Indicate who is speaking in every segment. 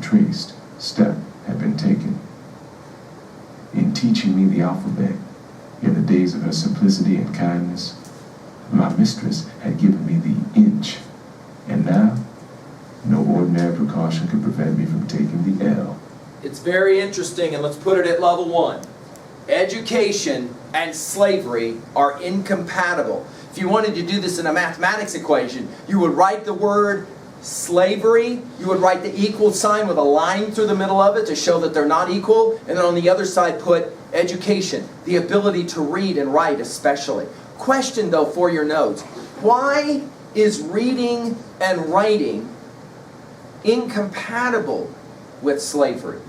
Speaker 1: traced step had been taken. In teaching me the alphabet, in the days of her simplicity and kindness, my mistress had given me the inch, and now no ordinary precaution could prevent me from taking the L.
Speaker 2: It's very interesting, and let's put it at level 1. Education and slavery are incompatible. If you wanted to do this in a mathematics equation, you would write the word slavery, you would write the equal sign with a line through the middle of it to show that they're not equal, and then on the other side put education, the ability to read and write especially. Question though for your notes, why is reading and writing incompatible with slavery?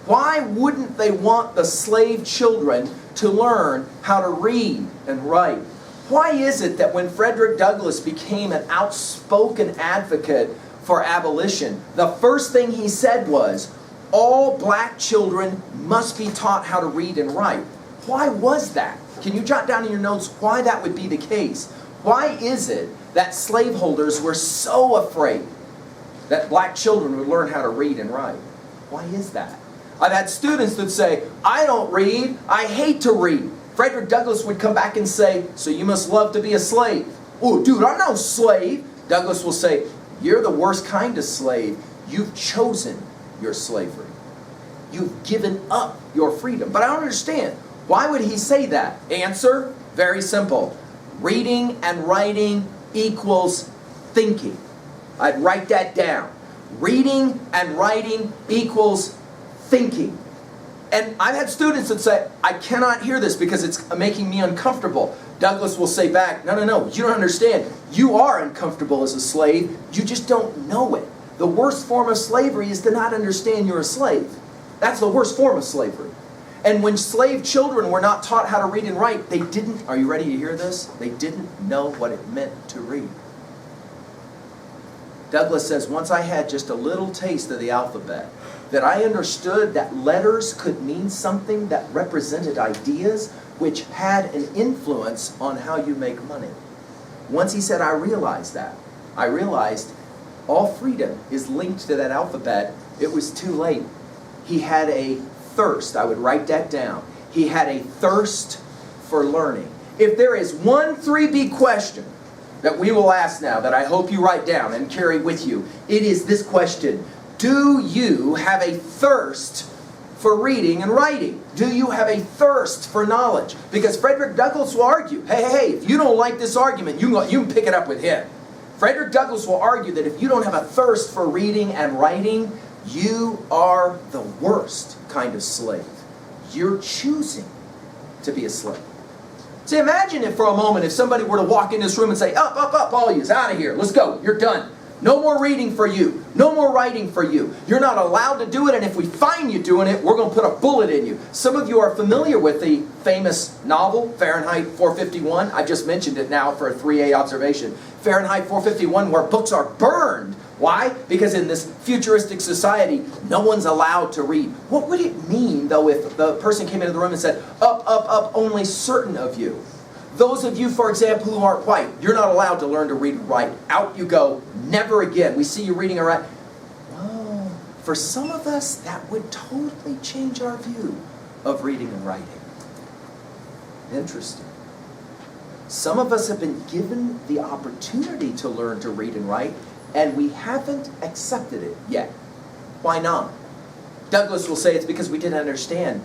Speaker 2: Why wouldn't they want the slave children to learn how to read and write? Why is it that when Frederick Douglass became an outspoken advocate for abolition, the first thing he said was, all black children must be taught how to read and write? Why was that? Can you jot down in your notes why that would be the case? Why is it that slaveholders were so afraid that black children would learn how to read and write? Why is that? I've had students that say, I don't read, I hate to read. Frederick Douglass would come back and say, so you must love to be a slave. Oh, dude, I'm no slave. Douglass will say, you're the worst kind of slave. You've chosen your slavery. You've given up your freedom. But I don't understand. Why would he say that? Answer, very simple. Reading and writing equals thinking. I'd write that down. Reading and writing equals thinking. And I've had students that say, I cannot hear this because it's making me uncomfortable. Douglass will say back, no, you don't understand. You are uncomfortable as a slave. You just don't know it. The worst form of slavery is to not understand you're a slave. That's the worst form of slavery. And when slave children were not taught how to read and write, they didn't, are you ready to hear this? They didn't know what it meant to read. Douglass says, once I had just a little taste of the alphabet, that I understood that letters could mean something that represented ideas which had an influence on how you make money. Once he said, I realized that. I realized all freedom is linked to that alphabet. It was too late. He had a thirst. I would write that down. He had a thirst for learning. If there is one 3B question that we will ask now that I hope you write down and carry with you, it is this question. Do you have a thirst for reading and writing? Do you have a thirst for knowledge? Because Frederick Douglass will argue, hey, if you don't like this argument, you can pick it up with him. Frederick Douglass will argue that if you don't have a thirst for reading and writing, you are the worst kind of slave. You're choosing to be a slave. See, imagine if for a moment, if somebody were to walk in this room and say, up, all yous, out of here, let's go, you're done. No more reading for you. No more writing for you. You're not allowed to do it, and if we find you doing it, we're going to put a bullet in you. Some of you are familiar with the famous novel, Fahrenheit 451. I just mentioned it now for a 3A observation. Fahrenheit 451, where books are burned. Why? Because in this futuristic society, no one's allowed to read. What would it mean, though, if the person came into the room and said, up, only certain of you? Those of you, for example, who aren't white, you're not allowed to learn to read and write. Out you go. Never again. We see you reading and writing. Well, for some of us, that would totally change our view of reading and writing. Interesting. Some of us have been given the opportunity to learn to read and write, and we haven't accepted it yet. Why not? Douglass will say it's because we didn't understand.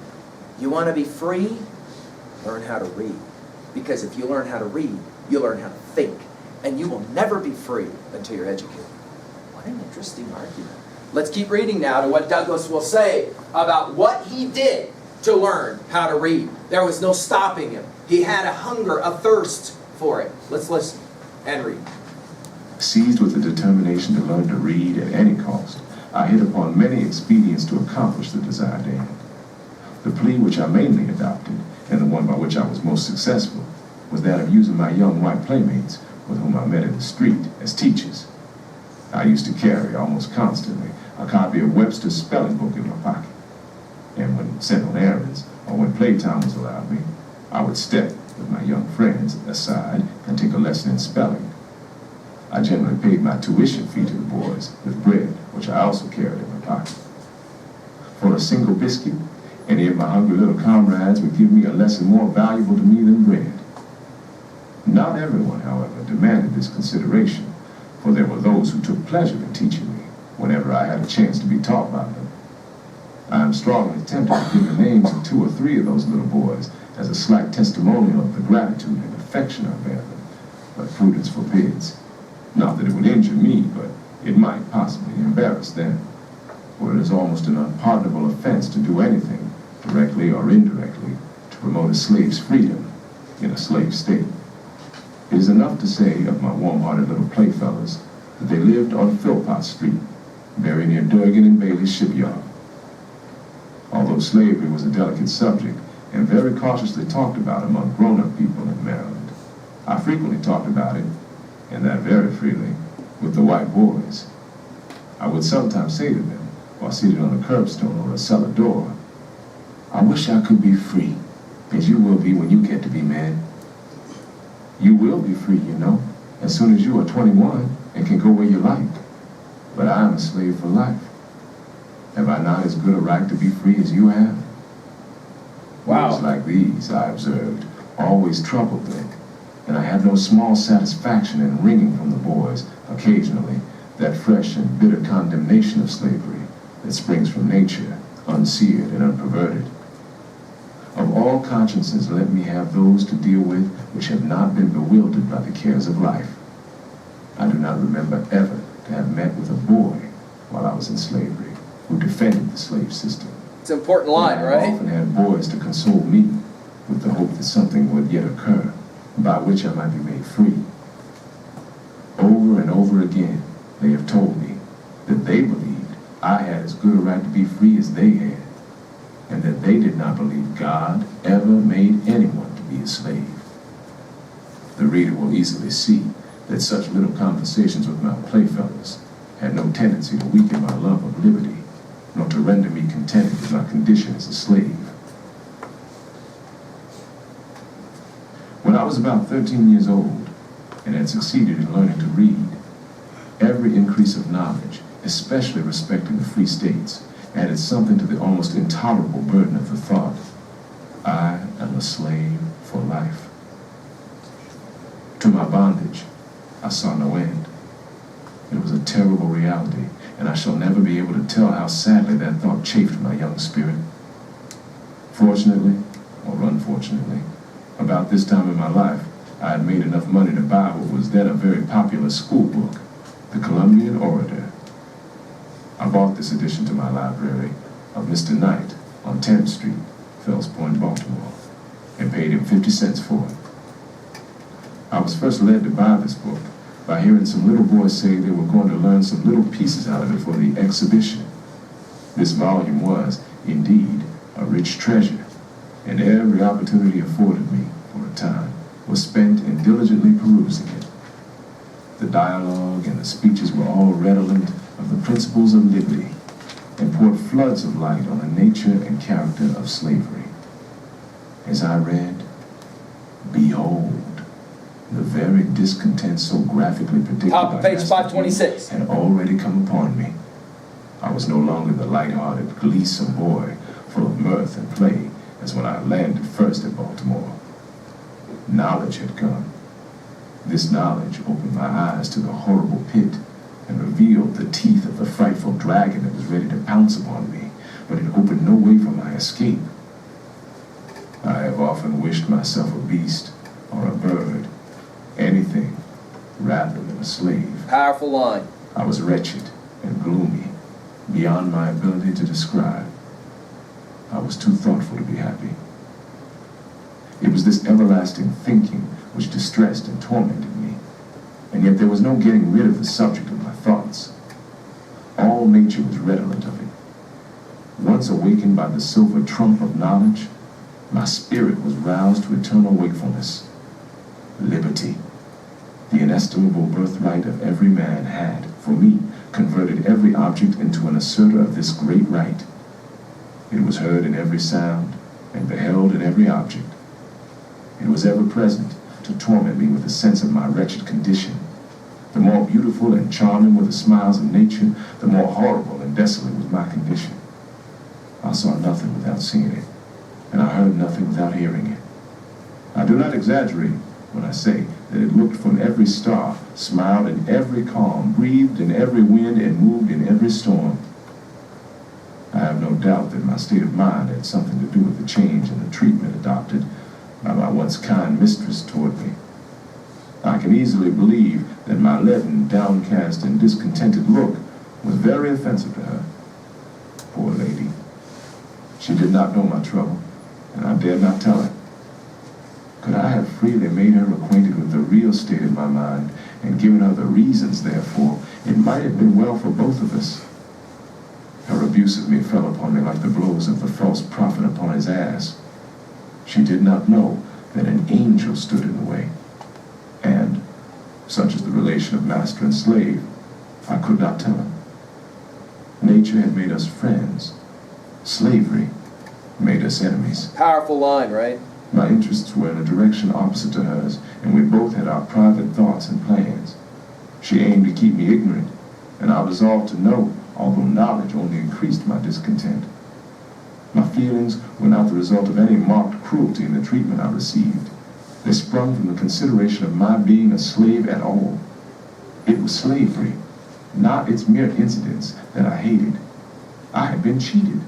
Speaker 2: You want to be free? Learn how to read. Because if you learn how to read, you learn how to think. And you will never be free until you're educated. What an interesting argument. Let's keep reading now to what Douglass will say about what he did to learn how to read. There was no stopping him. He had a hunger, a thirst for it. Let's listen and read.
Speaker 1: Seized with the determination to learn to read at any cost, I hit upon many expedients to accomplish the desired end. The plea which I mainly adopted, and the one by which I was most successful, was that of using my young white playmates with whom I met in the street as teachers. I used to carry, almost constantly, a copy of Webster's spelling book in my pocket. And when sent on errands, or when playtime was allowed me, I would step with my young friends aside and take a lesson in spelling. I generally paid my tuition fee to the boys with bread, which I also carried in my pocket. For a single biscuit, any of my hungry little comrades would give me a lesson more valuable to me than bread. Not everyone, however, demanded this consideration, for there were those who took pleasure in teaching me whenever I had a chance to be taught by them. I am strongly tempted to give the names of 2 or 3 of those little boys as a slight testimonial of the gratitude and affection I bear them, but prudence forbids. Not that it would injure me, but it might possibly embarrass them, for it is almost an unpardonable offense to do anything, directly or indirectly, to promote a slave's freedom in a slave state. It is enough to say of my warm-hearted little playfellows that they lived on Philpott Street, very near Durgan and Bailey's shipyard. Although slavery was a delicate subject and very cautiously talked about among grown-up people in Maryland, I frequently talked about it, and that very freely, with the white boys. I would sometimes say to them, while seated on a curbstone or a cellar door, "I wish I could be free, as you will be when you get to be men. You will be free, you know, as soon as you are 21 and can go where you like. But I am a slave for life. Have I not as good a right to be free as you have?"
Speaker 3: Wow.
Speaker 1: Words like these, I observed, always troubled me, and I had no small satisfaction in wringing from the boys, occasionally, that fresh and bitter condemnation of slavery that springs from nature, unseared and unperverted. Of all consciences, let me have those to deal with which have not been bewildered by the cares of life. I do not remember ever to have met with a boy while I was in slavery who defended the slave system.
Speaker 3: It's an important line,
Speaker 1: I
Speaker 3: right?
Speaker 1: often had boys to console me with the hope that something would yet occur by which I might be made free. Over and over again, they have told me that they believed I had as good a right to be free as they had, and that they did not believe God ever made anyone to be a slave. The reader will easily see that such little conversations with my playfellows had no tendency to weaken my love of liberty, nor to render me contented with my condition as a slave. When I was about 13 years old and had succeeded in learning to read, every increase of knowledge, especially respecting the free states, added something to the almost intolerable burden of the thought, I am a slave for life. To my bondage, I saw no end. It was a terrible reality, and I shall never be able to tell how sadly that thought chafed my young spirit. Fortunately, or unfortunately, about this time in my life, I had made enough money to buy what was then a very popular school book, The Columbian Orator. I bought this edition to my library of Mr. Knight on 10th Street, Fells Point, Baltimore, and paid him 50 cents for it. I was first led to buy this book by hearing some little boys say they were going to learn some little pieces out of it for the exhibition. This volume was, indeed, a rich treasure, and every opportunity afforded me, for a time, was spent in diligently perusing it. The dialogue and the speeches were all redolent of the principles of liberty, and poured floods of light on the nature and character of slavery. As I read, behold, the very discontent so graphically predicted
Speaker 3: Top
Speaker 1: by
Speaker 3: of page
Speaker 1: Master
Speaker 3: 526.
Speaker 1: had already come upon me. I was no longer the light-hearted, gleesome boy, full of mirth and play, as when I landed first at Baltimore. Knowledge had come. This knowledge opened my eyes to the horrible pit and revealed the teeth of the frightful dragon that was ready to pounce upon me, but it opened no way for my escape. I have often wished myself a beast or a bird, anything rather than a slave.
Speaker 3: Powerful line.
Speaker 1: I was wretched and gloomy, beyond my ability to describe. I was too thoughtful to be happy. It was this everlasting thinking which distressed and tormented me, and yet there was no getting rid of the subject of my thoughts. All nature was redolent of it. Once awakened by the silver trump of knowledge, my spirit was roused to eternal wakefulness. Liberty, the inestimable birthright of every man, had, for me, converted every object into an assertor of this great right. It was heard in every sound and beheld in every object. It was ever present to torment me with a sense of my wretched condition, The more beautiful and charming were the smiles of nature, the more horrible and desolate was my condition. I saw nothing without seeing it, and I heard nothing without hearing it. I do not exaggerate when I say that it looked from every star, smiled in every calm, breathed in every wind, and moved in every storm. I have no doubt that my state of mind had something to do with the change in the treatment adopted by my once kind mistress toward me. I can easily believe that my leaden, downcast, and discontented look was very offensive to her. Poor lady. She did not know my trouble, and I dared not tell her. Could I have freely made her acquainted with the real state of my mind and given her the reasons therefor, it might have been well for both of us. Her abuse of me fell upon me like the blows of the false prophet upon his ass. She did not know that an angel stood in the way. And, such is the relation of master and slave, I could not tell her. Nature had made us friends. Slavery made us enemies.
Speaker 3: Powerful line, right?
Speaker 1: My interests were in a direction opposite to hers, and we both had our private thoughts and plans. She aimed to keep me ignorant, and I resolved to know, although knowledge only increased my discontent. My feelings were not the result of any marked cruelty in the treatment I received. They sprung from the consideration of my being a slave at all. It was slavery, not its mere incidents, that I hated. I had been cheated.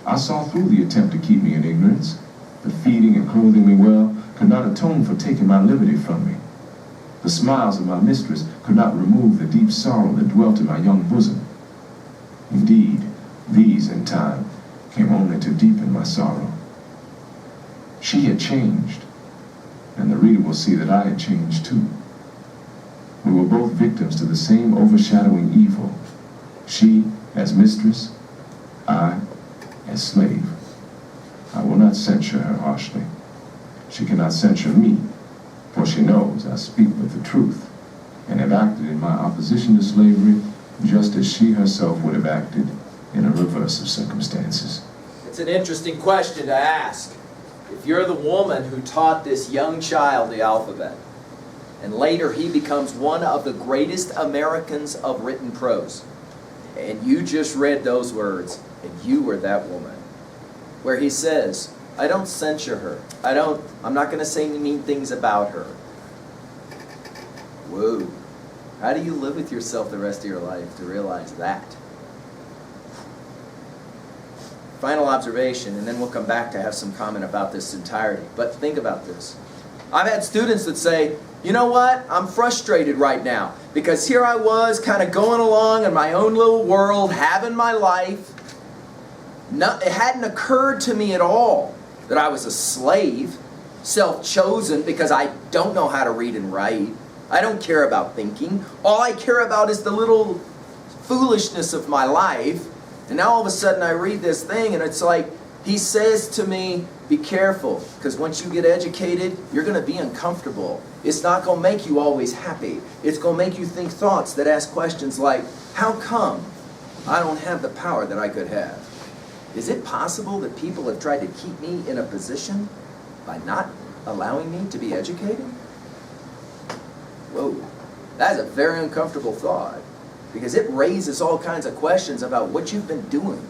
Speaker 1: I saw through the attempt to keep me in ignorance. The feeding and clothing me well could not atone for taking my liberty from me. The smiles of my mistress could not remove the deep sorrow that dwelt in my young bosom. Indeed, these, in time, came only to deepen my sorrow. She had changed, and the reader will see that I had changed too. We were both victims to the same overshadowing evil. She as mistress, I as slave. I will not censure her harshly. She cannot censure me, for she knows I speak with the truth, and have acted in my opposition to slavery just as she herself would have acted in a reverse of circumstances.
Speaker 2: It's an interesting question to ask. If you're the woman who taught this young child the alphabet, and later he becomes one of the greatest Americans of written prose, and you just read those words, and you were that woman, where he says, I don't censure her. I'm not going to say mean things about her. Whoa. How do you live with yourself the rest of your life to realize that? Final observation, and then we'll come back to have some comment about this entirety. But think about this. I've had students that say, you know what, I'm frustrated right now because here I was kind of going along in my own little world, having my life. It hadn't occurred to me at all that I was a slave, self-chosen because I don't know how to read and write. I don't care about thinking. All I care about is the little foolishness of my life. And now all of a sudden I read this thing and it's like, he says to me, be careful, because once you get educated, you're going to be uncomfortable. It's not going to make you always happy. It's going to make you think thoughts that ask questions like, how come I don't have the power that I could have? Is it possible that people have tried to keep me in a position by not allowing me to be educated? Whoa, that is a very uncomfortable thought, because it raises all kinds of questions about what you've been doing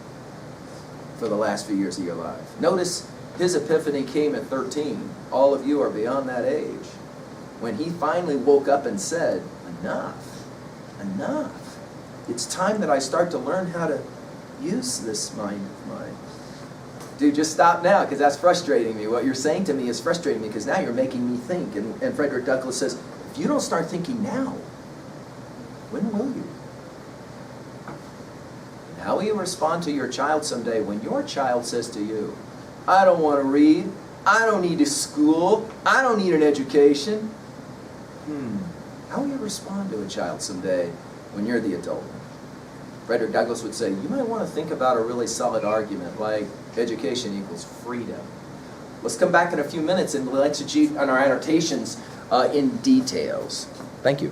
Speaker 2: for the last few years of your life. Notice his epiphany came at 13. All of you are beyond that age. When he finally woke up and said, enough, enough. It's time that I start to learn how to use this mind of mine. Dude, just stop now, because that's frustrating me. What you're saying to me is frustrating me, because now you're making me think. And Frederick Douglass says, if you don't start thinking now, when will you? And how will you respond to your child someday when your child says to you, I don't want to read, I don't need a school, I don't need an education? How will you respond to a child someday when you're the adult? Frederick Douglass would say, you might want to think about a really solid argument like education equals freedom. Let's come back in a few minutes and we'll exegete on our annotations in details. Thank you.